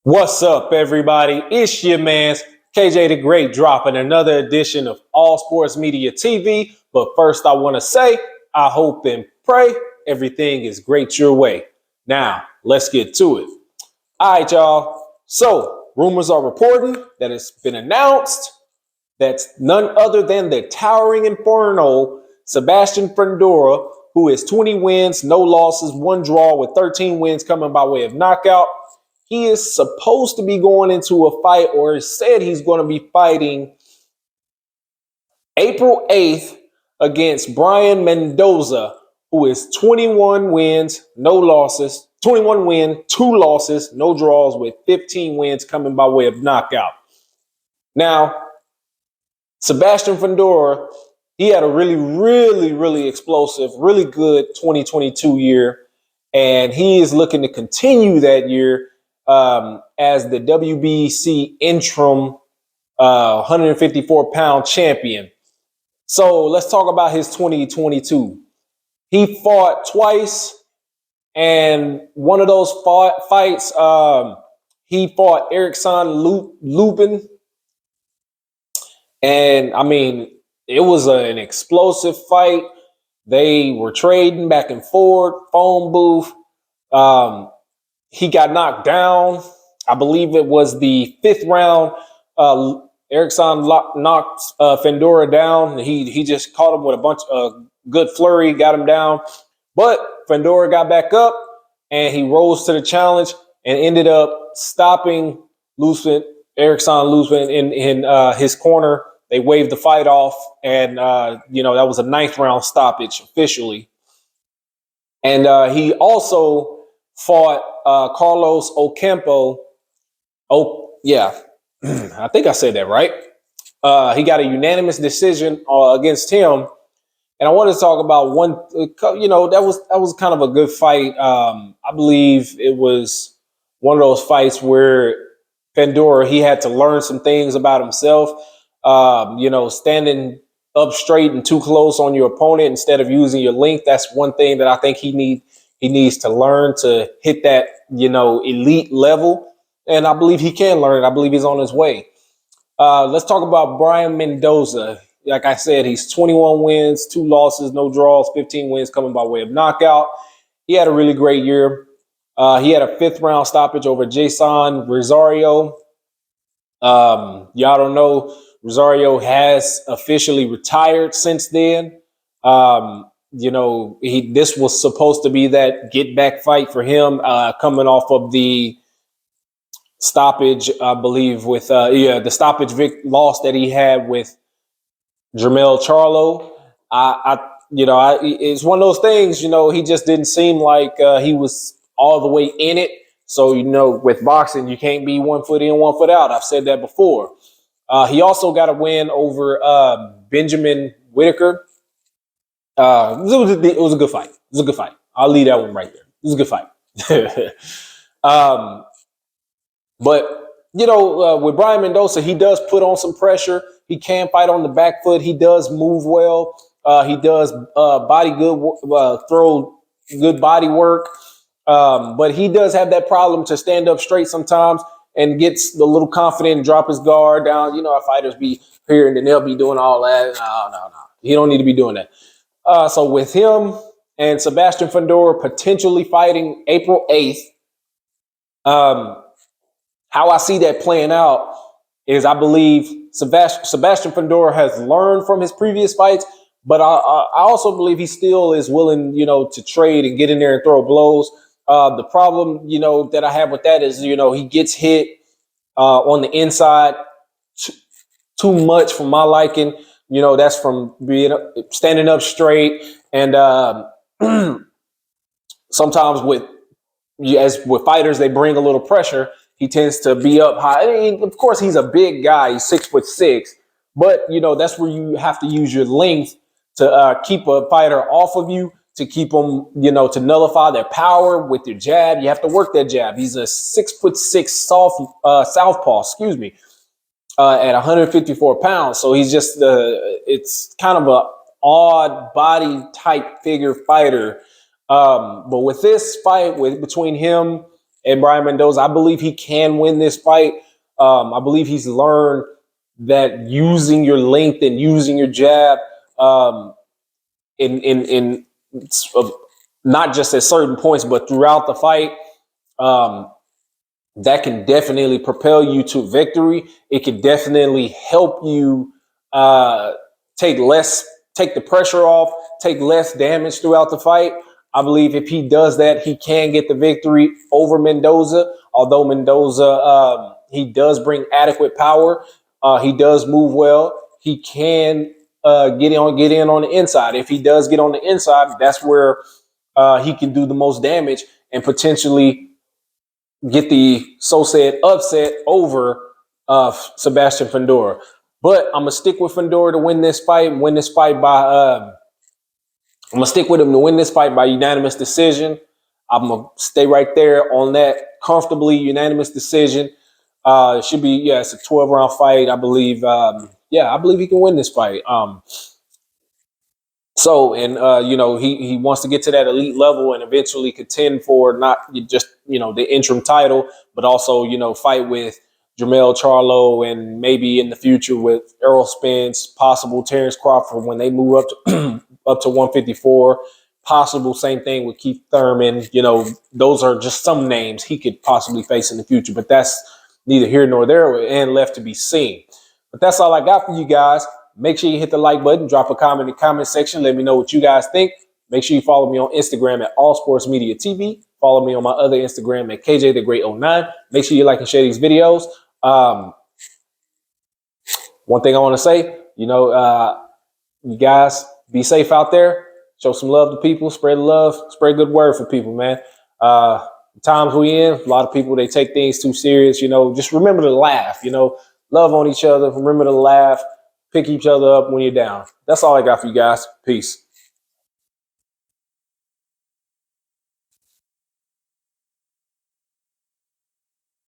What's up, everybody? It's your man's KJ the Great dropping another edition of All Sports Media TV. But first, I want to say, I hope and pray everything is great your way. Now, let's get to it. All right, y'all. So, rumors are reporting that it's been announced that's none other than the towering inferno, Sabastian Fundora, who is 20 wins, no losses, one draw with 13 wins coming by way of knockout. He is supposed to be going into a fight, or said he's going to be fighting April 8th against Brian Mendoza, who is 21 wins, no losses, 21 wins, 2 losses, no draws with 15 wins coming by way of knockout. Now, Sabastian Fundora, he had a really explosive, really good 2022 year, and he is looking to continue that year as the WBC interim 154-pound champion. So let's talk about his 2022. He fought twice, and one of those fights, he fought Erickson Lubin. And I mean, it was an explosive fight. They were trading back and forth, phone booth. He got knocked down. I believe it was the 5th round. Erickson knocked Fundora down. He just caught him with a bunch of good flurry, got him down. But Fundora got back up and he rose to the challenge and ended up stopping Erickson Lubin in his corner. They waved the fight off, and that was a 9th round stoppage officially. And he also fought Carlos Ocampo. Oh, yeah. I think I said that right. He got a unanimous decision against him. And I wanted to talk about one, that was kind of a good fight. I believe it was one of those fights where Fundora, he had to learn some things about himself. Standing up straight and too close on your opponent instead of using your length. That's one thing that I think he needs to learn to hit that, elite level. And I believe he can learn it. I believe he's on his way. Let's talk about Brian Mendoza. Like I said, he's 21 wins, 2 losses, no draws, 15 wins coming by way of knockout. He had a really great year. He had a 5th round stoppage over Jason Rosario. Y'all don't know, Rosario has officially retired since then. This was supposed to be that get back fight for him, coming off of the stoppage, I believe, with the stoppage loss that he had with Jermell Charlo. It's one of those things. He just didn't seem like he was all the way in it. So with boxing, you can't be 1 foot in, 1 foot out. I've said that before. He also got a win over Benjamin Whitaker. It was a good fight. It was a good fight. I'll leave that one right there. It was a good fight. But with Brian Mendoza, he does put on some pressure. He can fight on the back foot. He does move well. He does throw good body work. But he does have that problem to stand up straight sometimes and gets a little confident and drop his guard down. Our fighters be here and then they'll be doing all that. No. He don't need to be doing that. So with him and Sabastian Fundora potentially fighting April 8th, how I see that playing out is I believe Sabastian Fundora has learned from his previous fights, but I also believe he still is willing, to trade and get in there and throw blows. The problem, that I have with that is, he gets hit on the inside too much for my liking. That's from standing up straight. And sometimes with fighters, they bring a little pressure. He tends to be up high. I mean, of course, he's a big guy. He's 6'6", but that's where you have to use your length to keep a fighter off of you, to keep them, to nullify their power with your jab. You have to work that jab. He's a 6'6" southpaw, at 154 pounds. So he's just it's kind of a odd body type figure fighter. But with this fight between him and Brian Mendoza. I believe he can win this fight. I believe he's learned that using your length and using your jab in not just at certain points, but throughout the fight, that can definitely propel you to victory. It can definitely help you take the pressure off, take less damage throughout the fight. I believe if he does that, he can get the victory over Mendoza. Although Mendoza, he does bring adequate power. He does move well. He can get in on the inside. If he does get on the inside, that's where he can do the most damage and potentially get the so-said upset over Sabastian Fundora. But I'm gonna stick with Fundora to win this fight. I'm gonna stick with him to win this fight by unanimous decision. I'm gonna stay right there on that comfortably unanimous decision. It should be, it's a 12-round fight, I believe. I believe he can win this fight. He wants to get to that elite level and eventually contend for not just, the interim title, but also, fight with Jermell Charlo and maybe in the future with Errol Spence, possible Terrence Crawford when they move up to up to 154. Possible same thing with Keith Thurman. Those are just some names he could possibly face in the future, but that's neither here nor there and left to be seen. But that's all I got for you guys. Make sure you hit the like button, drop a comment in the comment section. Let me know what you guys think. Make sure you follow me on Instagram at All Sports Media TV. Follow me on my other Instagram at KJTheGreat09. Make sure you like and share these videos. One thing I want to say, you guys be safe out there. Show some love to people. Spread love. Spread good word for people, man. The times we in, a lot of people, they take things too serious. Just remember to laugh. Love on each other. Remember to laugh. Pick each other up when you're down. That's all I got for you guys. Peace.